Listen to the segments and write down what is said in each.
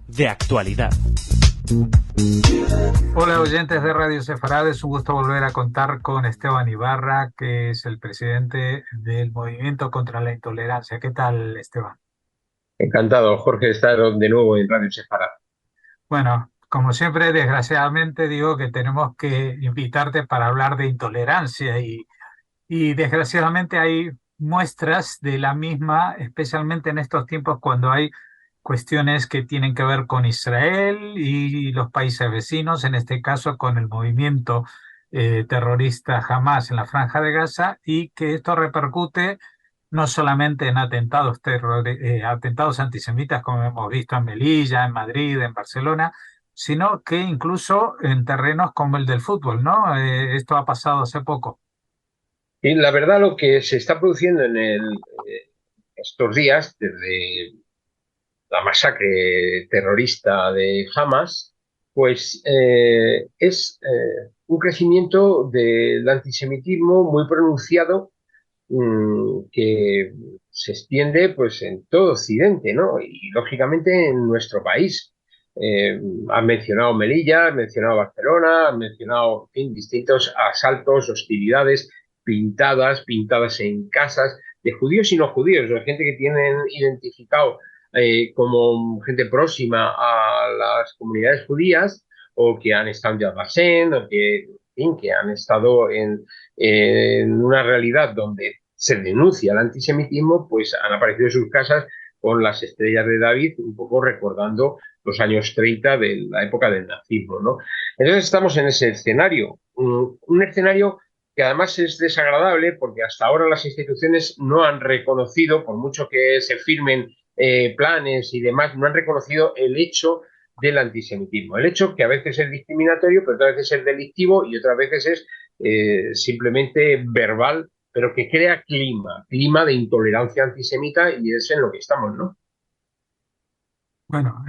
De actualidad. Hola oyentes de Radio Sefarad, es un gusto volver a contar con Esteban Ibarra, que es el presidente del Movimiento contra la Intolerancia. ¿Qué tal, Esteban? Encantado, Jorge, de estar de nuevo en Radio Separado. Bueno, como siempre, desgraciadamente digo que tenemos que invitarte para hablar de intolerancia y desgraciadamente hay muestras de la misma, especialmente en estos tiempos cuando hay cuestiones que tienen que ver con Israel y los países vecinos, en este caso con el movimiento terrorista Hamas en la Franja de Gaza, y que esto repercute no solamente en atentados antisemitas como hemos visto en Melilla, en Madrid, en Barcelona, sino que incluso en terrenos como el del fútbol, ¿no? Esto ha pasado hace poco. Y la verdad, lo que se está produciendo estos días, desde la masacre terrorista de Hamas, pues es un crecimiento del antisemitismo muy pronunciado, que se extiende pues en todo Occidente, ¿no? Y lógicamente en nuestro país. Han mencionado Melilla, han mencionado Barcelona, han mencionado, en fin, distintos asaltos, hostilidades pintadas en casas de judíos y no judíos, de gente que tienen identificado como gente próxima a las comunidades judías, o que han estado en Yad Vashem, o que, en fin, que han estado en una realidad donde se denuncia el antisemitismo, pues han aparecido en sus casas con las estrellas de David, un poco recordando los años 30 de la época del nazismo, ¿no? Entonces estamos en ese escenario, un escenario que además es desagradable porque hasta ahora las instituciones no han reconocido, por mucho que se firmen planes y demás, no han reconocido el hecho del antisemitismo. El hecho que a veces es discriminatorio, pero otras veces es delictivo y otras veces es simplemente verbal, pero que crea clima de intolerancia antisemita, y es en lo que estamos, ¿no? Bueno,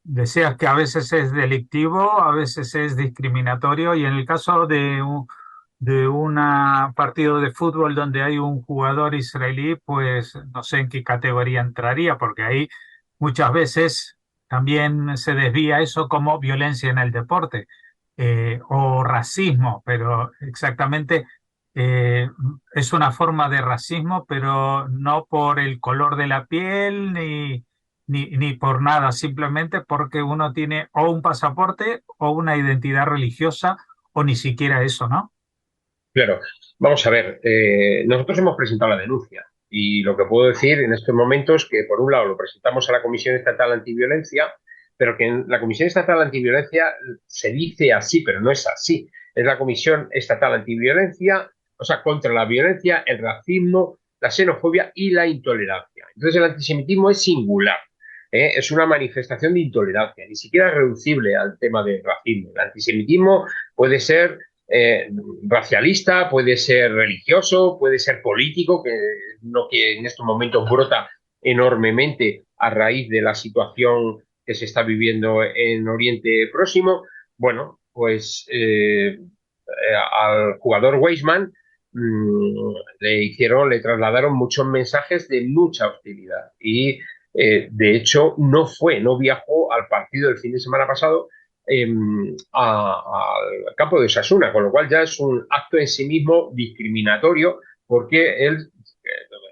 decías que a veces es delictivo, a veces es discriminatorio, y en el caso de un partido de fútbol donde hay un jugador israelí, pues no sé en qué categoría entraría, porque ahí muchas veces también se desvía eso como violencia en el deporte, o racismo, pero exactamente eh, es una forma de racismo, pero no por el color de la piel ni por nada, simplemente porque uno tiene o un pasaporte o una identidad religiosa o ni siquiera eso, ¿no? Claro, vamos a ver, nosotros hemos presentado la denuncia y lo que puedo decir en estos momentos es que, por un lado, lo presentamos a la Comisión Estatal Antiviolencia, pero que en la Comisión Estatal Antiviolencia se dice así, pero no es así. Es la Comisión Estatal Antiviolencia, o sea, contra la violencia, el racismo, la xenofobia y la intolerancia. Entonces, el antisemitismo es singular, es una manifestación de intolerancia, ni siquiera es reducible al tema del racismo. El antisemitismo puede ser eh, racialista, puede ser religioso, puede ser político, que es lo que en estos momentos brota enormemente a raíz de la situación que se está viviendo en Oriente Próximo. Bueno, pues al jugador Weisman le trasladaron muchos mensajes de mucha hostilidad, y de hecho no viajó al partido del fin de semana pasado al campo de Osasuna, con lo cual ya es un acto en sí mismo discriminatorio, porque él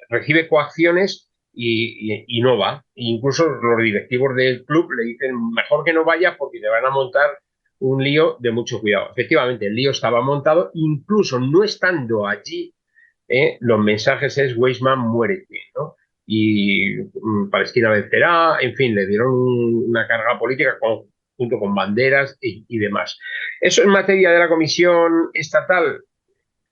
recibe coacciones y no va. E incluso los directivos del club le dicen mejor que no vaya porque te van a montar un lío de mucho cuidado. Efectivamente, el lío estaba montado, incluso no estando allí, los mensajes es Weisman, muérete, ¿no? Y Palestina vencerá, en fin, le dieron una carga política junto con banderas y demás. Eso en materia de la Comisión Estatal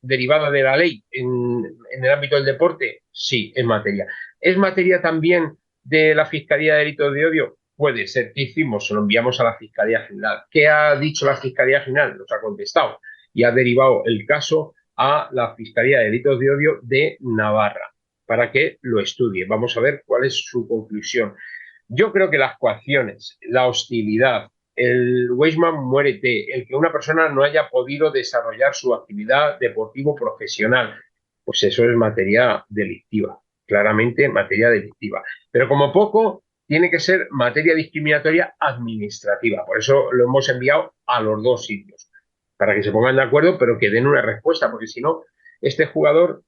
derivada de la ley en el ámbito del deporte, sí, es materia. ¿Es materia también de la Fiscalía de Delitos de Odio? Puede ser. ¿Qué hicimos? Se lo enviamos a la Fiscalía General. ¿Qué ha dicho la Fiscalía General? Nos ha contestado y ha derivado el caso a la Fiscalía de Delitos de Odio de Navarra para que lo estudie. Vamos a ver cuál es su conclusión. Yo creo que las coacciones, la hostilidad, el Weisman muérete, el que una persona no haya podido desarrollar su actividad deportivo profesional, pues eso es materia delictiva. claramente materia delictiva. Pero como poco, tiene que ser materia discriminatoria administrativa. Por eso lo hemos enviado a los dos sitios, para que se pongan de acuerdo, pero que den una respuesta, porque si no, este jugador,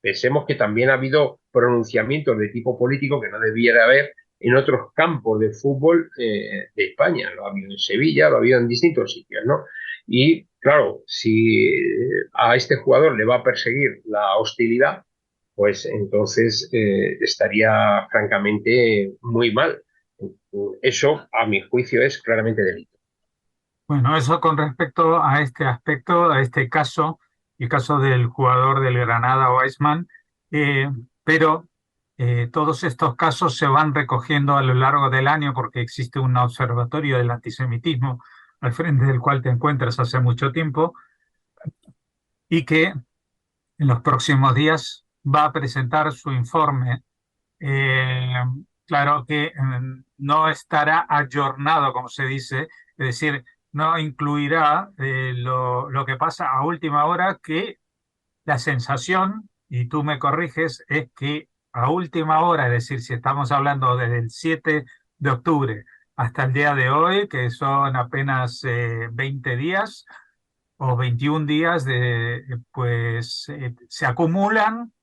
pensemos que también ha habido pronunciamientos de tipo político que no debiera haber en otros campos de fútbol de España. Lo ha habido en Sevilla, lo ha habido en distintos sitios, ¿no? Y claro, si a este jugador le va a perseguir la hostilidad, pues entonces estaría francamente muy mal. Eso, a mi juicio, es claramente delito. Bueno, eso con respecto a este aspecto, a este caso, el caso del jugador del Granada, Weisman, eh, pero todos estos casos se van recogiendo a lo largo del año porque existe un observatorio del antisemitismo al frente del cual te encuentras hace mucho tiempo y que en los próximos días va a presentar su informe. Eh, claro que no estará ayornado, como se dice, es decir, no incluirá lo que pasa a última hora, que la sensación, y tú me corriges, es que a última hora, es decir, si estamos hablando desde el 7 de octubre hasta el día de hoy, que son apenas 20 días o 21 días, pues se acumulan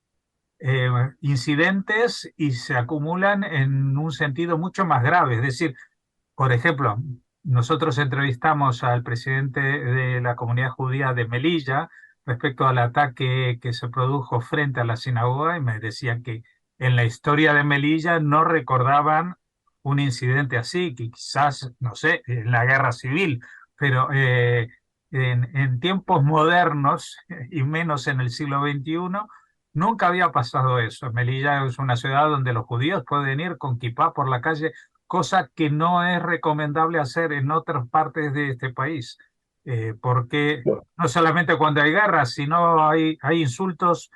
eh, incidentes y se acumulan en un sentido mucho más grave. Es decir, por ejemplo, nosotros entrevistamos al presidente de la comunidad judía de Melilla respecto al ataque que se produjo frente a la sinagoga y me decía que en la historia de Melilla no recordaban un incidente así, que quizás, no sé, en la guerra civil, pero en tiempos modernos y menos en el siglo XXI, nunca había pasado eso. Melilla es una ciudad donde los judíos pueden ir con kipá por la calle, cosa que no es recomendable hacer en otras partes de este país, porque no solamente cuando hay guerra, sino hay insultos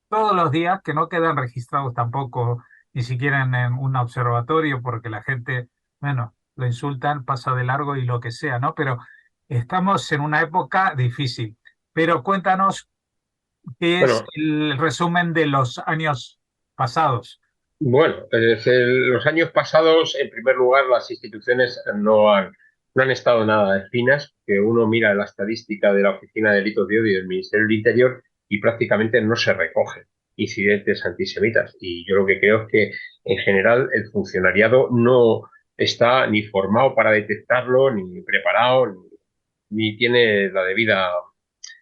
todos los días que no quedan registrados tampoco, ni siquiera en un observatorio, porque la gente, bueno, lo insultan, pasa de largo y lo que sea, ¿no? Pero estamos en una época difícil. Pero cuéntanos qué es Bueno, el resumen de los años pasados. bueno, los años pasados, en primer lugar, las instituciones no han estado nada finas, que uno mira la estadística de la Oficina de Delitos de Odio y del Ministerio del Interior y prácticamente no se recogen incidentes antisemitas. Y yo lo que creo es que, en general, el funcionariado no está ni formado para detectarlo, ni preparado, ni tiene la debida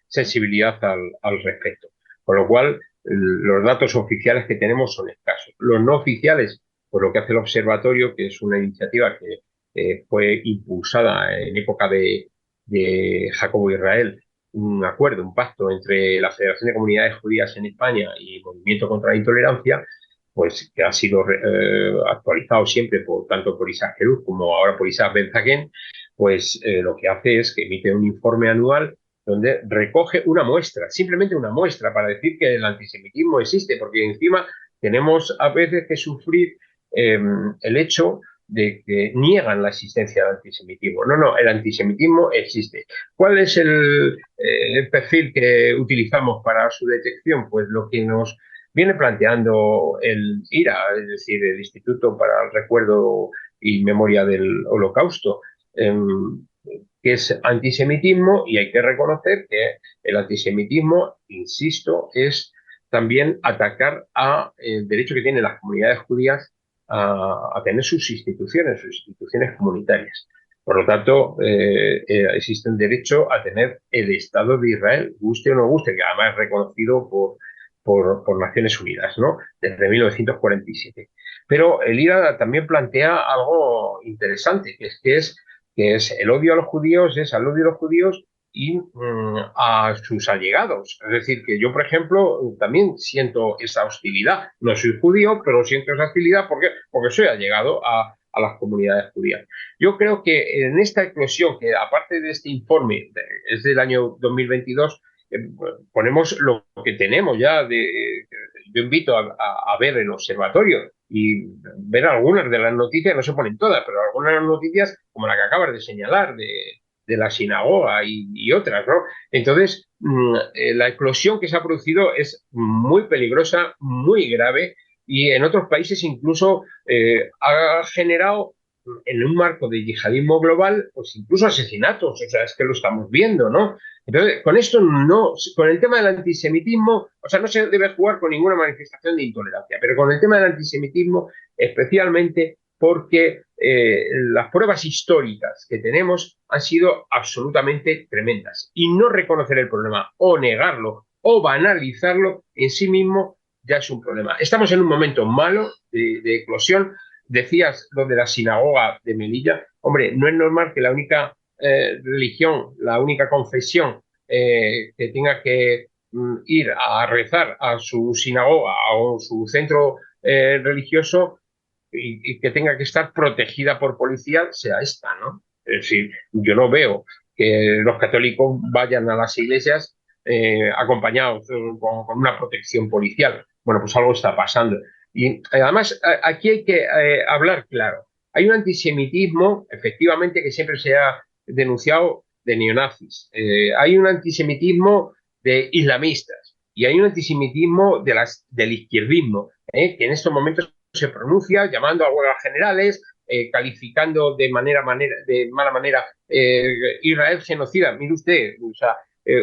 sensibilidad al respecto. Con lo cual, los datos oficiales que tenemos son escasos. Los no oficiales, por lo que hace el observatorio, que es una iniciativa que fue impulsada en época de Jacobo Israel, un acuerdo, un pacto entre la Federación de Comunidades Judías en España y el Movimiento contra la Intolerancia, pues que ha sido actualizado siempre tanto por Isaac Heruz como ahora por Isaac Ben-Zaken, pues lo que hace es que emite un informe anual donde recoge una muestra, simplemente una muestra, para decir que el antisemitismo existe, porque encima tenemos a veces que sufrir el hecho de que niegan la existencia del antisemitismo. No, no, el antisemitismo existe. ¿Cuál es el perfil que utilizamos para su detección? Pues lo que nos viene planteando el IRA, es decir, el Instituto para el Recuerdo y Memoria del Holocausto. Que es antisemitismo, y hay que reconocer que el antisemitismo, insisto, es también atacar a el derecho que tienen las comunidades judías a tener sus instituciones comunitarias. Por lo tanto, existe un derecho a tener el Estado de Israel, guste o no guste, que además es reconocido por Naciones Unidas, ¿no? Desde 1947. Pero el IRA también plantea algo interesante, que es el odio a los judíos, es al odio a los judíos y a sus allegados. Es decir, que yo, por ejemplo, también siento esa hostilidad. No soy judío, pero siento esa hostilidad porque soy allegado a las comunidades judías. Yo creo que en esta eclosión, que aparte de este informe, es del año 2022, ponemos lo que tenemos ya yo invito a ver el observatorio y ver algunas de las noticias, no se ponen todas, pero algunas de las noticias, como la que acabas de señalar, de la sinagoga y otras, ¿no? Entonces, la eclosión que se ha producido es muy peligrosa, muy grave, y en otros países incluso ha generado en un marco de yihadismo global, pues incluso asesinatos, o sea, es que lo estamos viendo, ¿no? Entonces, con esto no, con el tema del antisemitismo, o sea, no se debe jugar con ninguna manifestación de intolerancia, pero con el tema del antisemitismo, especialmente porque las pruebas históricas que tenemos han sido absolutamente tremendas. Y no reconocer el problema o negarlo o banalizarlo en sí mismo ya es un problema. Estamos en un momento malo de eclosión. Decías lo de la sinagoga de Melilla. Hombre, no es normal que la única religión, la única confesión que tenga que ir a rezar a su sinagoga o su centro religioso y que tenga que estar protegida por policía sea esta, ¿no? Es decir, yo no veo que los católicos vayan a las iglesias acompañados con una protección policial. Bueno, pues algo está pasando. Y además, aquí hay que hablar claro. Hay un antisemitismo, efectivamente, que siempre se ha denunciado de neonazis. Hay un antisemitismo de islamistas y hay un antisemitismo del izquierdismo, que en estos momentos se pronuncia llamando a huelgas generales, calificando de mala manera Israel genocida. Mire usted, o sea,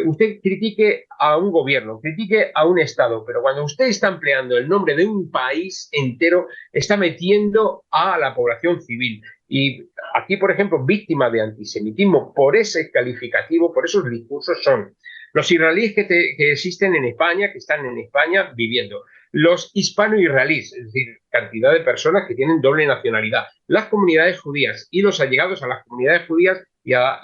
usted critique a un gobierno, critique a un Estado, pero cuando usted está empleando el nombre de un país entero, está metiendo a la población civil. Y aquí, por ejemplo, víctimas de antisemitismo por ese calificativo, por esos discursos son los israelíes que existen en España, que están en España viviendo, los hispano-israelíes, es decir, cantidad de personas que tienen doble nacionalidad, las comunidades judías y los allegados a las comunidades judías y a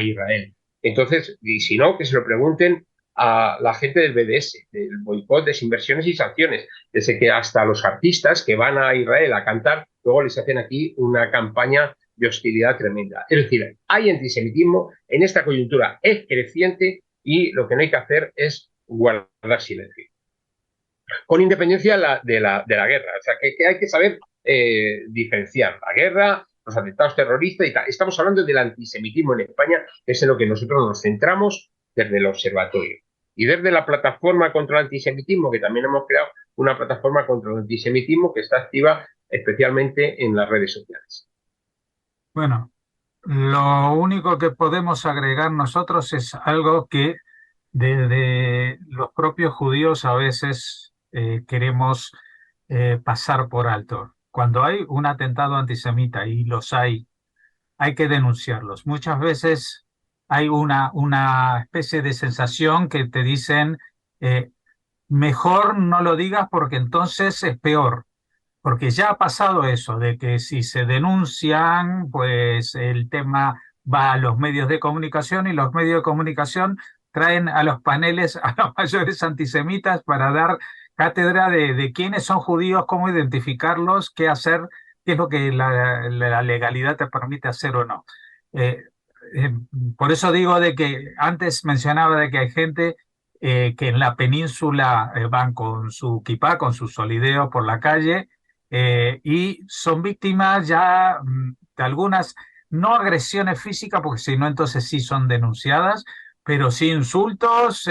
Israel. Entonces, y si no, que se lo pregunten a la gente del BDS, del boicot, desinversiones y sanciones, desde que hasta los artistas que van a Israel a cantar, luego les hacen aquí una campaña de hostilidad tremenda. Es decir, hay antisemitismo, en esta coyuntura es creciente y lo que no hay que hacer es guardar silencio. Con independencia de la guerra, o sea, que hay que saber diferenciar la guerra, los atentados terroristas y tal. Estamos hablando del antisemitismo en España, que es en lo que nosotros nos centramos desde el observatorio. Y desde la plataforma contra el antisemitismo, que también hemos creado una plataforma contra el antisemitismo que está activa especialmente en las redes sociales. Bueno, lo único que podemos agregar nosotros es algo que desde los propios judíos a veces queremos pasar por alto. Cuando hay un atentado antisemita, y los hay que denunciarlos. Muchas veces hay una especie de sensación que te dicen, eh, mejor no lo digas porque entonces es peor. Porque ya ha pasado eso, de que si se denuncian, pues el tema va a los medios de comunicación y los medios de comunicación traen a los paneles a los mayores antisemitas para dar cátedra de quiénes son judíos, cómo identificarlos, qué hacer, qué es lo que la legalidad te permite hacer o no. Eh, eh, por eso digo de que antes mencionaba de que hay gente que en la península van con su kipá, con su solideo por la calle y son víctimas ya de algunas, no agresiones físicas, porque si no, entonces sí son denunciadas, pero sí insultos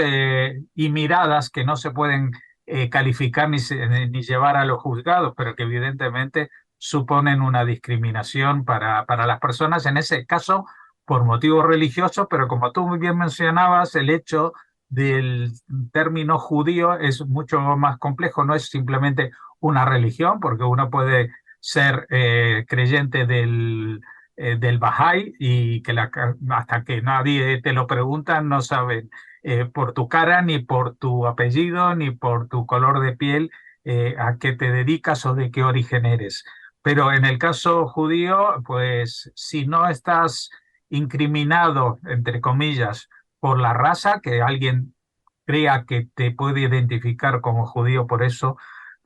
y miradas que no se pueden calificar ni llevar a los juzgados, pero que evidentemente suponen una discriminación para las personas, en ese caso por motivos religiosos, pero como tú muy bien mencionabas, el hecho del término judío es mucho más complejo, no es simplemente una religión, porque uno puede ser creyente del Bahá'í y que hasta que nadie te lo pregunta no saben por tu cara, ni por tu apellido, ni por tu color de piel a qué te dedicas o de qué origen eres. Pero en el caso judío, pues si no estás incriminado, entre comillas, por la raza, que alguien crea que te puede identificar como judío por eso,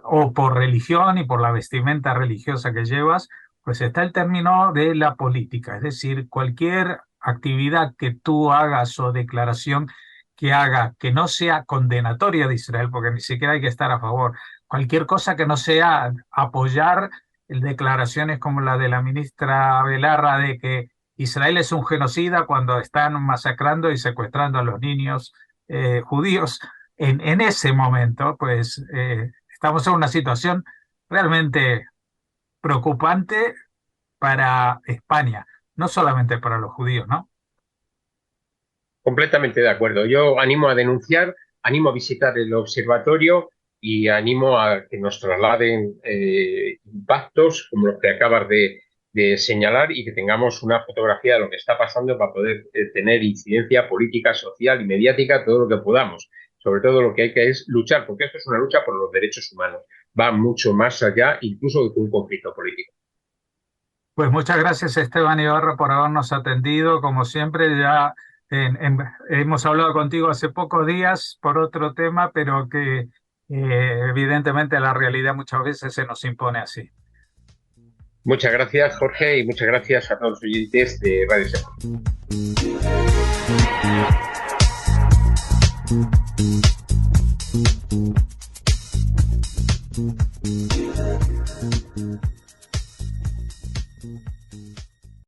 o por religión y por la vestimenta religiosa que llevas, pues está el término de la política, es decir, cualquier actividad que tú hagas o declaración que haga que no sea condenatoria de Israel, porque ni siquiera hay que estar a favor, cualquier cosa que no sea apoyar declaraciones como la de la ministra Belarra de que Israel es un genocida cuando están masacrando y secuestrando a los niños judíos. En ese momento, pues estamos en una situación realmente preocupante para España, no solamente para los judíos, ¿no? Completamente de acuerdo. Yo animo a denunciar, animo a visitar el observatorio y animo a que nos trasladen impactos como los que acabas de señalar y que tengamos una fotografía de lo que está pasando para poder tener incidencia política, social y mediática, todo lo que podamos. Sobre todo lo que hay que es luchar, porque esto es una lucha por los derechos humanos. Va mucho más allá, incluso de un conflicto político. Pues muchas gracias, Esteban Ibarra, por habernos atendido. Como siempre, ya hemos hablado contigo hace pocos días por otro tema, pero que evidentemente la realidad muchas veces se nos impone así. Muchas gracias, Jorge, y muchas gracias a todos los oyentes de Radio Sector.